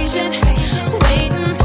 patient, waiting.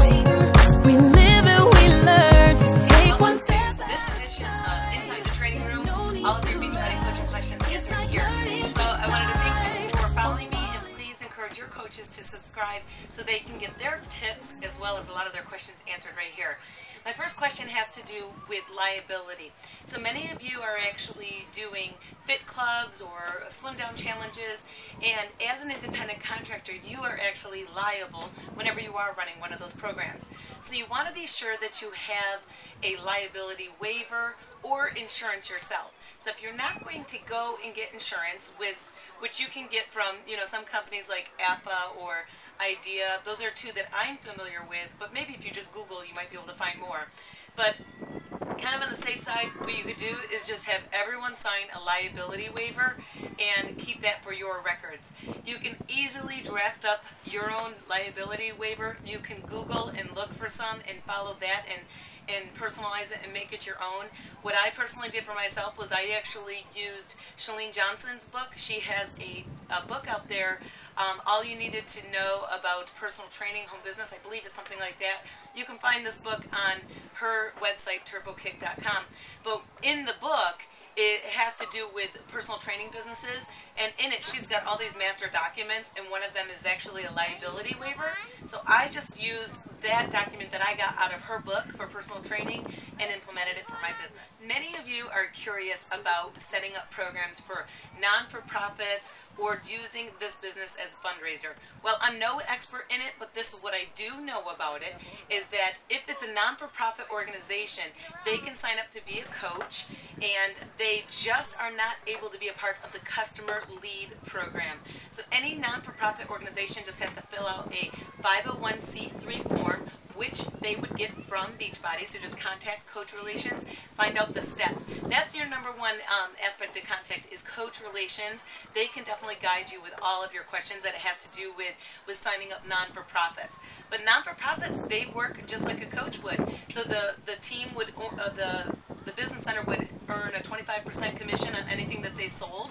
We live and we learn to take one step. This edition of Inside the Training Room, all of your Beachbody coaching questions answered here. So I wanted to thank you for following me, and please encourage your coaches to subscribe so they can get their tips as well as a lot of their questions answered right here. My first question has to do with liability. So many of you are actually doing fit clubs or slim down challenges, and as an independent contractor, you are actually liable whenever you are running one of those programs. So you want to be sure that you have a liability waiver or insurance yourself. So if you're not going to go and get insurance, which you can get from, some companies like AFA or Idea, those are two that I'm familiar with, but maybe if you just Google, you might be able to find more. But kind of on the safe side, what you could do is just have everyone sign a liability waiver and keep that for your records. You can easily draft up your own liability waiver. You can Google and look for some and follow that and personalize it and make it your own. What I personally did for myself was I actually used Chalene Johnson's book. She has a book out there, All You Needed to Know About Personal Training, Home Business. I believe it's something like that. You can find this book on her website, turbokick.com. But in the book, it has to do with personal training businesses, and in it she's got all these master documents, and one of them is actually a liability waiver. So I just used that document that I got out of her book for personal training and implemented it for my business. Many of you are curious about setting up programs for non-for-profits or using this business as a fundraiser. Well, I'm no expert in it, but this is what I do know about it, is that if it's a non-for-profit organization, they can sign up to be a coach, and they just are not able to be a part of the customer lead program. So any non-for-profit organization just has to fill out a 501c3 form, which they would get from Beachbody. So just contact Coach Relations, find out the steps. That's your number one aspect to contact is Coach Relations. They can definitely guide you with all of your questions that it has to do with signing up non-for-profits. But non-for-profits, they work just like a coach would. So the team would, the business center would earn a 25% commission on anything that they sold,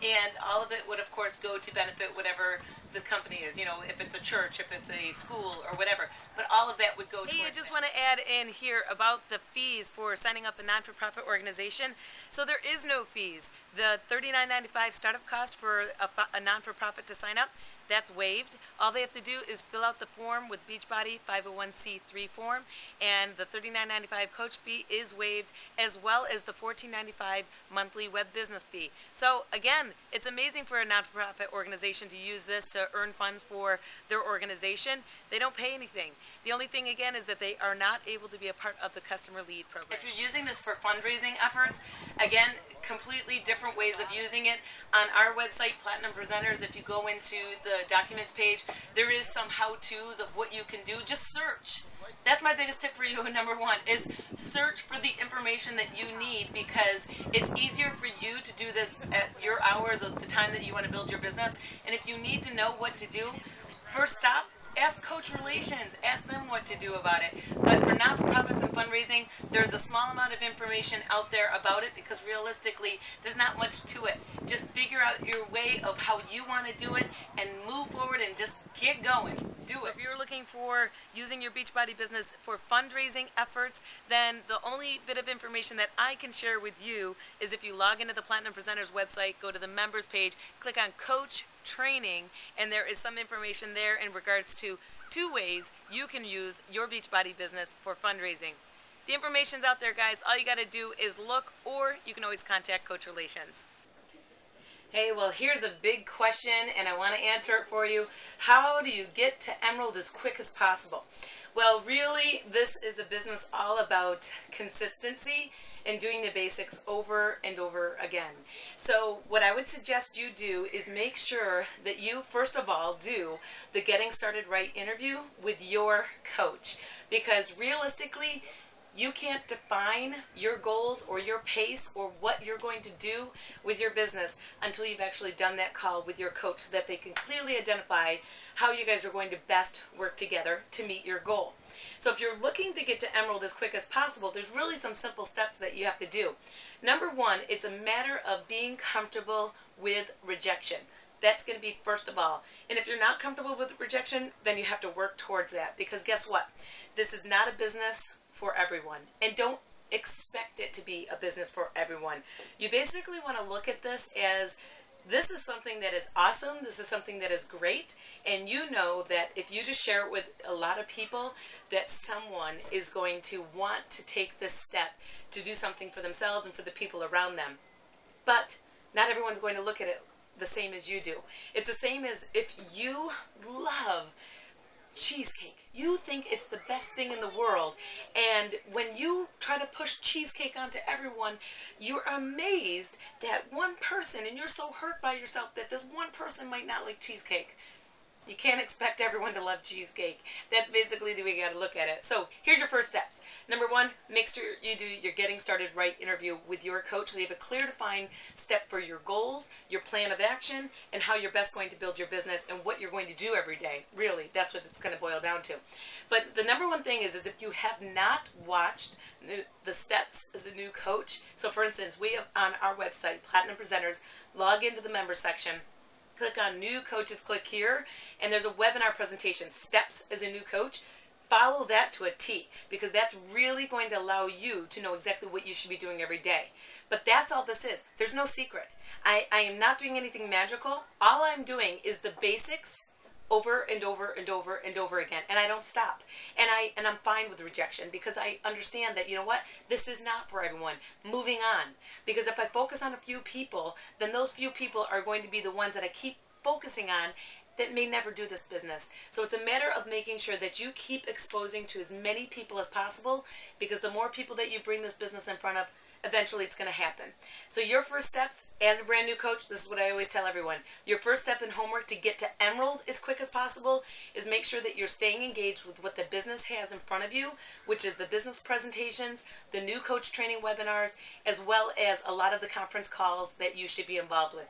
and all of it would of course go to benefit whatever the company is, if it's a church, if it's a school or whatever, but all of that would go to. Hey, I just want to add in here about the fees for signing up a non-for-profit organization. So there is no fees. The $39.95 startup cost for a non-for-profit to sign up, that's waived. All they have to do is fill out the form with Beachbody 501c3 form, and the $39.95 coach fee is waived, as well as the $14.95 monthly web business fee. So again, it's amazing for a non-profit organization to use this to earn funds for their organization. They don't pay anything. The only thing again is that they are not able to be a part of the customer lead program. If you're using this for fundraising efforts, again, completely different ways of using it. On our website, Platinum Presenters, if you go into the documents page, there is some how-tos of what you can do. Just search. That's my biggest tip for you, number one, is search for the information that you need, because it's easier for you to do this at your hours of the time that you want to build your business. And if you need to know what to do, first stop, ask Coach Relations, ask them what to do about it. But for non-for-profits and fundraising, there's a small amount of information out there about it, because realistically, there's not much to it. Just figure out your way of how you want to do it and move forward and just get going. Do it. So if you're looking for using your Beachbody business for fundraising efforts, then the only bit of information that I can share with you is if you log into the Platinum Presenters website, go to the members page, click on Coach Training, and there is some information there in regards to 2 ways you can use your Beachbody business for fundraising. The information's out there, guys. All you got to do is look, or you can always contact Coach Relations. Hey, well, here's a big question, and I want to answer it for you. How do you get to Emerald as quick as possible? Well, really, this is a business all about consistency and doing the basics over and over again. So what I would suggest you do is make sure that you, first of all, do the Getting Started Right interview with your coach, because realistically, you can't define your goals or your pace or what you're going to do with your business until you've actually done that call with your coach, so that they can clearly identify how you guys are going to best work together to meet your goal. So if you're looking to get to Emerald as quick as possible, there's really some simple steps that you have to do. Number one, it's a matter of being comfortable with rejection. That's going to be first of all. And if you're not comfortable with rejection, then you have to work towards that, because guess what? This is not a business for everyone, and don't expect it to be a business for everyone. You basically want to look at this as, this is something that is awesome, this is something that is great, and you know that if you just share it with a lot of people, that someone is going to want to take this step to do something for themselves and for the people around them. But not everyone's going to look at it the same as you do. It's the same as if you love cheesecake. You think it's the best thing in the world, and when you try to push cheesecake onto everyone, you're amazed that one person, and you're so hurt by yourself that this one person might not like cheesecake. You can't expect everyone to love cheesecake. That's basically the way you got to look at it. So here's your first steps. Number one, make sure you do your Getting Started Right interview with your coach, so you have a clear, defined step for your goals, your plan of action, and how you're best going to build your business and what you're going to do every day. Really, that's what it's going to boil down to. But the number one thing is if you have not watched the steps as a new coach. So for instance, we have on our website, Platinum Presenters, log into the member section, click on New Coaches, click here, and there's a webinar presentation, Steps as a New Coach. Follow that to a T, because that's really going to allow you to know exactly what you should be doing every day. But that's all this is. There's no secret. I am not doing anything magical. All I'm doing is the basics over and over and over and over again, and I don't stop. And I'm fine with rejection, because I understand that, you know what, this is not for everyone. Moving on, because if I focus on a few people, then those few people are going to be the ones that I keep focusing on that may never do this business. So it's a matter of making sure that you keep exposing to as many people as possible, because the more people that you bring this business in front of, eventually it's going to happen. So your first steps as a brand new coach, this is what I always tell everyone. Your first step in homework to get to Emerald as quick as possible is make sure that you're staying engaged with what the business has in front of you, which is the business presentations, the new coach training webinars, as well as a lot of the conference calls that you should be involved with.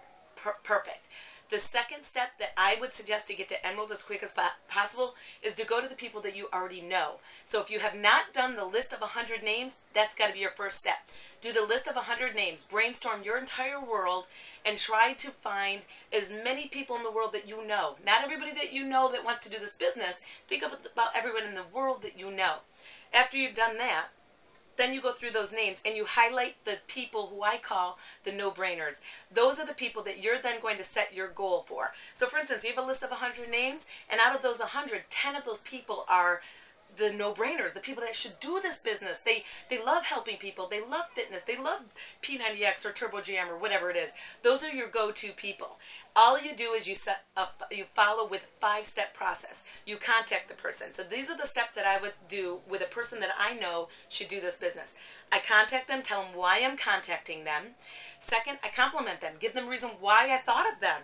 Perfect. The second step that I would suggest to get to Emerald as quick as possible is to go to the people that you already know. So if you have not done the list of 100 names, that's got to be your first step. Do the list of 100 names, brainstorm your entire world, and try to find as many people in the world that you know. Not everybody that you know that wants to do this business. Think about everyone in the world that you know. After you've done that, then you go through those names and you highlight the people who I call the no-brainers. Those are the people that you're then going to set your goal for. So for instance, you have a list of 100 names, and out of those 100, 10 of those people are the no-brainers, the people that should do this business. They love helping people. They love fitness. They love P90X or Turbo Jam or whatever it is. Those are your go-to people. All you do is you follow with a 5-step process. You contact the person. So these are the steps that I would do with a person that I know should do this business. I contact them, tell them why I'm contacting them. Second, I compliment them, give them a reason why I thought of them.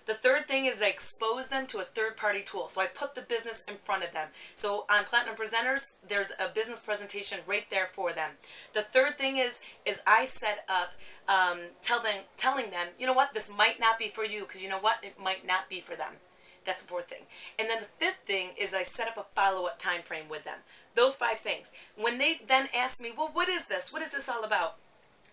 The third thing is I expose them to a third-party tool. So I put the business in front of them. So on Platinum Presenters, there's a business presentation right there for them. The third thing is I set up telling them, you know what, this might not be for you, because you know what, it might not be for them. That's the fourth thing. And then the fifth thing is I set up a follow-up time frame with them. Those 5 things. When they then ask me, well, what is this? What is this all about?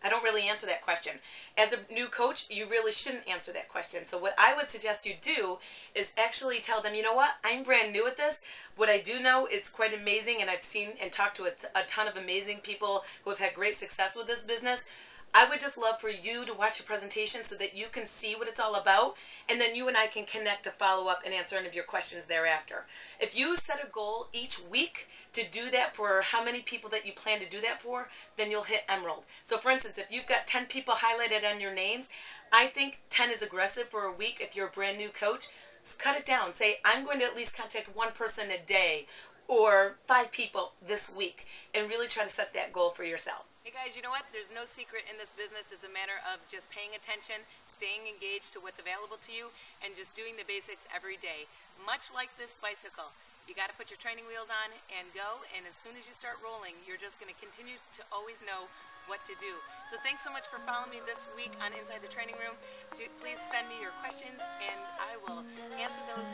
I don't really answer that question. As a new coach, you really shouldn't answer that question. So what I would suggest you do is actually tell them, you know what, I'm brand new at this. What I do know, it's quite amazing, and I've seen and talked to a ton of amazing people who have had great success with this business. I would just love for you to watch the presentation so that you can see what it's all about, and then you and I can connect to follow up and answer any of your questions thereafter. If you set a goal each week to do that for how many people that you plan to do that for, then you'll hit Emerald. So for instance, if you've got 10 people highlighted on your names, I think 10 is aggressive for a week if you're a brand new coach. Just cut it down. Say, I'm going to at least contact 1 person a day, or 5 people this week, and really try to set that goal for yourself. Hey guys, you know what? There's no secret in this business. It's a matter of just paying attention, staying engaged to what's available to you, and just doing the basics every day. Much like this bicycle. You got to put your training wheels on and go, and as soon as you start rolling, you're just going to continue to always know what to do. So thanks so much for following me this week on Inside the Training Room. Please send me your questions, and I will answer those